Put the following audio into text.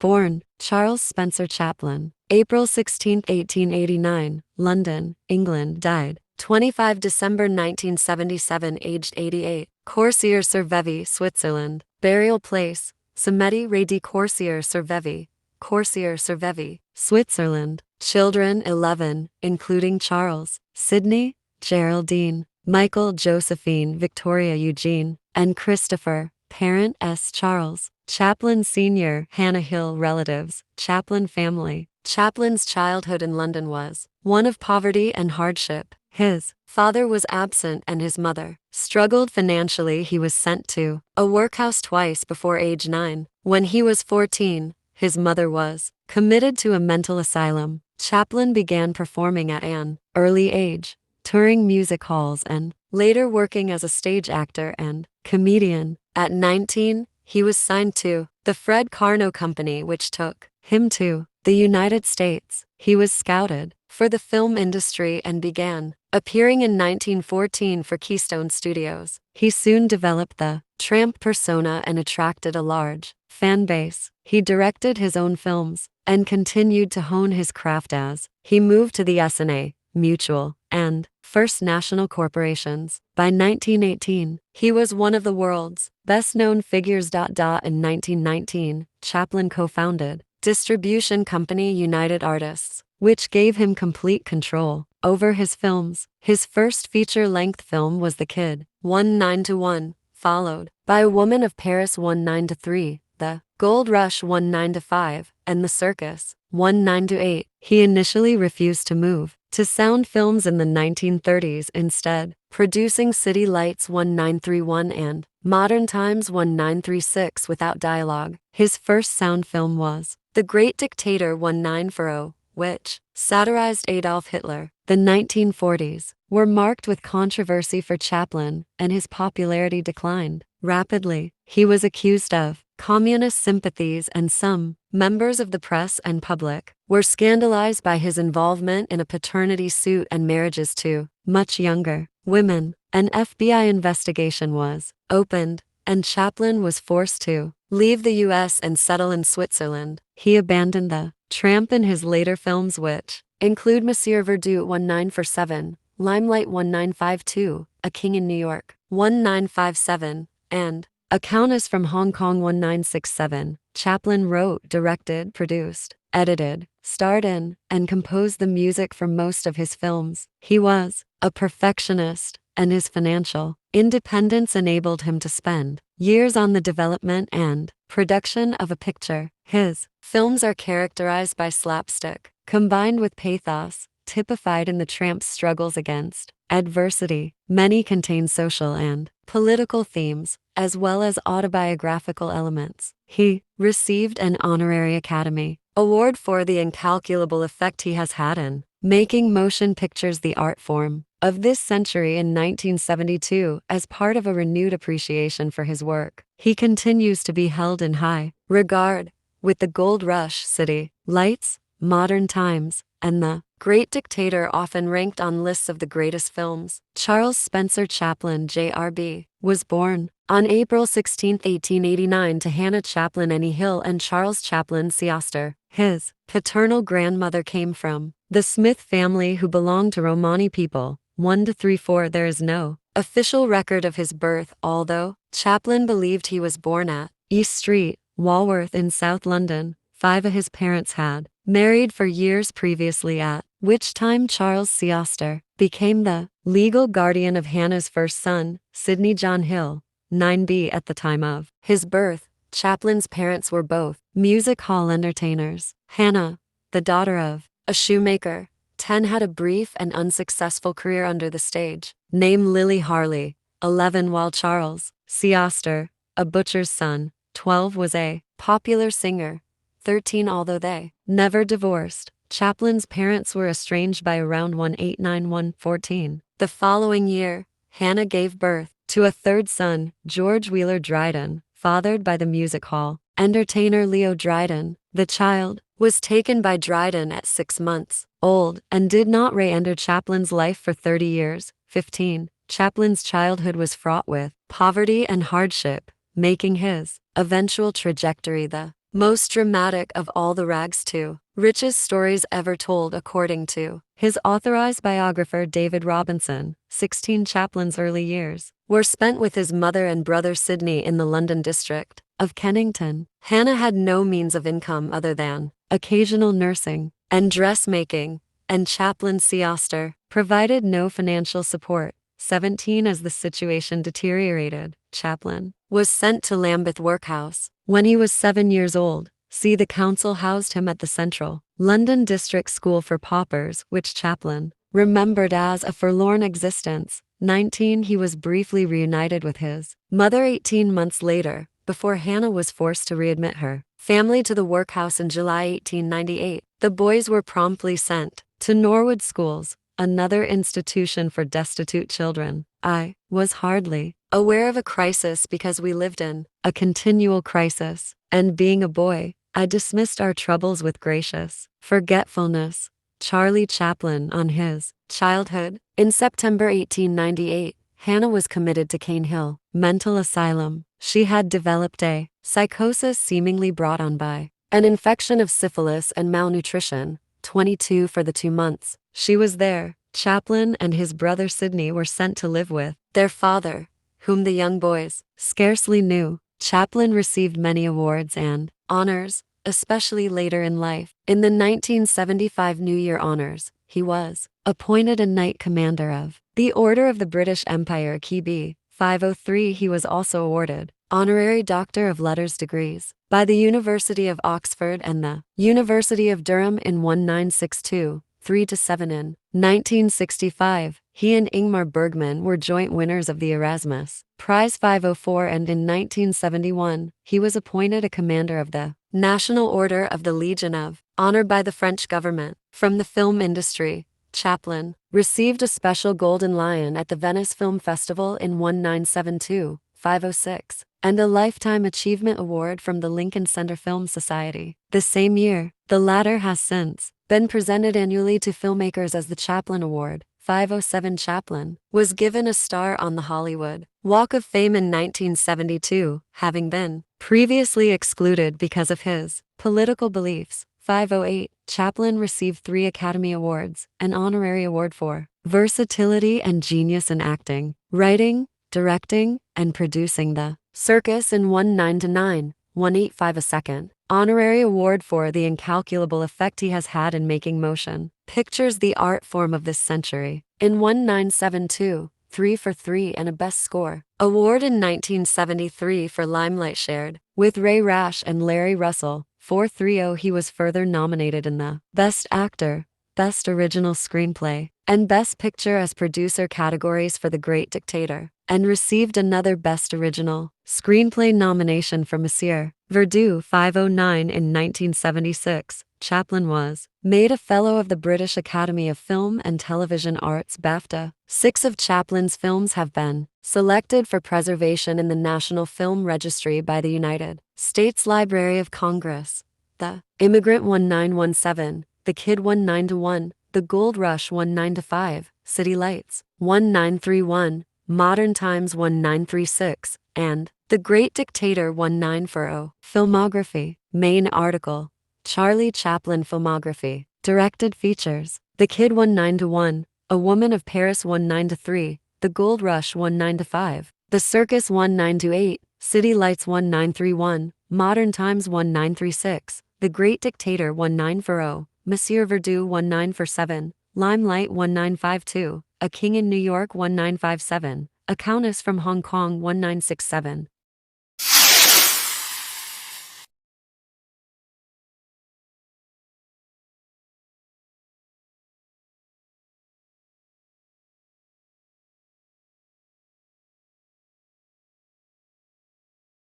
Born, Charles Spencer Chaplin. April 16, 1889, London, England. Died, 25 December 1977, aged 88. Corsier-sur-Vevey, Switzerland. Burial place, Cimetière des Corsiers-sur-Vevey, Corsier-sur-Vevey, Switzerland. Children 11, including Charles, Sydney, Geraldine, Michael, Josephine, Victoria, Eugene, and Christopher. Parent S. Charles. Chaplin Sr. Hannah Hill. Relatives, Chaplin family. Chaplin's childhood in London was one of poverty and hardship. His father was absent and his mother struggled financially. He was sent to a workhouse twice before age 9. When he was 14, his mother was committed to a mental asylum. Chaplin began performing at an early age, touring music halls and later working as a stage actor and comedian. At 19, he was signed to the Fred Carnot Company, which took him to the United States. He was scouted for the film industry and began appearing in 1914 for Keystone Studios. He soon developed the tramp persona and attracted a large fan base. He directed his own films and continued to hone his craft as he moved to the S&A, Mutual, and First National corporations. By 1918, he was one of the world's best-known figures. In 1919, Chaplin co-founded distribution company United Artists, which gave him complete control over his films. His first feature-length film was The Kid, 19-1, followed by Woman of Paris 19-3, The Gold Rush 19-5, and The Circus 19-8. He initially refused to move to sound films in the 1930s, instead producing City Lights 1931 and Modern Times 1936 without dialogue. His first sound film was The Great Dictator 1940, which satirized Adolf Hitler. The 1940s were marked with controversy for Chaplin, and his popularity declined rapidly. He was accused of communist sympathies, and some members of the press and public were scandalized by his involvement in a paternity suit and marriages to much younger women. An FBI investigation was opened, and Chaplin was forced to leave the U.S. and settle in Switzerland. He abandoned the tramp in his later films, which include Monsieur Verdoux 1947, Limelight 1952, A King in New York 1957, and A Countess from Hong Kong 1967. Chaplin wrote, directed, produced, edited, starred in, and composed the music for most of his films. He was a perfectionist, and his financial independence enabled him to spend years on the development and production of a picture. His films are characterized by slapstick, combined with pathos, typified in the tramp's struggles against adversity. Many contain social and political themes, as well as autobiographical elements. He received an honorary Academy Award for the incalculable effect he has had in making motion pictures the art form of this century in 1972. As part of a renewed appreciation for his work, he continues to be held in high regard, with The Gold Rush, City Lights, Modern Times, and The Great Dictator often ranked on lists of the greatest films. Charles Spencer Chaplin, Jr.B., was born on April 16, 1889 to Hannah Chaplin Annie Hill and Charles Chaplin Seoster. His paternal grandmother came from the Smith family, who belonged to Romani people. 1-3-4. There is no official record of his birth, although Chaplin believed he was born at East Street, Walworth in South London. 5 of his parents had married for years previously, at which time Charles Seoster became the legal guardian of Hannah's first son, Sidney John Hill, 9B. At the time of his birth, Chaplin's parents were both music hall entertainers. Hannah, the daughter of a shoemaker, 10, had a brief and unsuccessful career under the stage name Lily Harley, 11, while Charles Seoster, a butcher's son, 12, was a popular singer, 13. Although they never divorced, Chaplin's parents were estranged by around 1891-14. The following year, Hannah gave birth to a third son, George Wheeler Dryden, fathered by the music hall entertainer Leo Dryden. The child was taken by Dryden at 6 months old and did not re-enter Chaplin's life for 30 years. 15. Chaplin's childhood was fraught with poverty and hardship, making his eventual trajectory the Most dramatic of all the rags to riches stories ever told according to his authorized biographer David Robinson. 16 Chaplin's early years were spent with his mother and brother Sidney in the London district of Kennington. Hannah had no means of income other than occasional nursing and dressmaking, and Chaplin Seoster provided no financial support. 17 As the situation deteriorated, Chaplin was sent to Lambeth Workhouse. When he was 7 years old, the council housed him at the Central London District School for Paupers, which Chaplin remembered as a forlorn existence. 19 He was briefly reunited with his mother 18 months later, before Hannah was forced to readmit her family to the workhouse in July 1898. The boys were promptly sent to Norwood Schools, another institution for destitute children. I was hardly aware of a crisis because we lived in a continual crisis, and being a boy, I dismissed our troubles with gracious forgetfulness. Charlie Chaplin on his childhood. In September 1898, Hannah was committed to Cane Hill Mental Asylum. She had developed a psychosis seemingly brought on by an infection of syphilis and malnutrition. 22 For the 2 months she was there, Chaplin and his brother Sidney were sent to live with their father, whom the young boys scarcely knew. Chaplin received many awards and honors, especially later in life. In the 1975 New Year honors, he was appointed a Knight Commander of the Order of the British Empire (KB) 503. He was also awarded honorary Doctor of Letters degrees by the University of Oxford and the University of Durham in 1962. 3-7 In 1965, he and Ingmar Bergman were joint winners of the Erasmus Prize 504, and in 1971, he was appointed a commander of the National Order of the Legion of Honor by the French government. From the film industry, Chaplin received a special Golden Lion at the Venice Film Festival in 1972, 506, and a Lifetime Achievement Award from the Lincoln Center Film Society. The same year, the latter has since been presented annually to filmmakers as the Chaplin Award. 507 Chaplin was given a star on the Hollywood Walk of Fame in 1972, having been previously excluded because of his political beliefs. 508 Chaplin received 3 Academy Awards, an honorary award for versatility and genius in acting, writing, directing, and producing The Circus in 1909, 185 a second honorary award for the incalculable effect he has had in making motion pictures the art form of this century. In 1972, 3 for 3 and a Best Score award in 1973 for Limelight shared with Ray Rash and Larry Russell. 430 He was further nominated in the Best Actor, Best Original Screenplay, and Best Picture as Producer categories for The Great Dictator, and received another Best Original Screenplay nomination for Monsieur Verdoux. 509 In 1976, Chaplin was made a Fellow of the British Academy of Film and Television Arts (BAFTA). 6 of Chaplin's films have been selected for preservation in the National Film Registry by the United States Library of Congress. The Immigrant 1917, The Kid 19-1, The Gold Rush 19-5, City Lights 1931, Modern Times 1936, and The Great Dictator 1940. Filmography. Main article. Charlie Chaplin Filmography. Directed features. The Kid 19-1, A Woman of Paris 19-3, The Gold Rush 19-5, The Circus 19-8, City Lights 1931, Modern Times 1936, The Great Dictator 1940, Monsieur Verdoux 1947, Limelight 1952, A King in New York 1957, A Countess from Hong Kong 1967,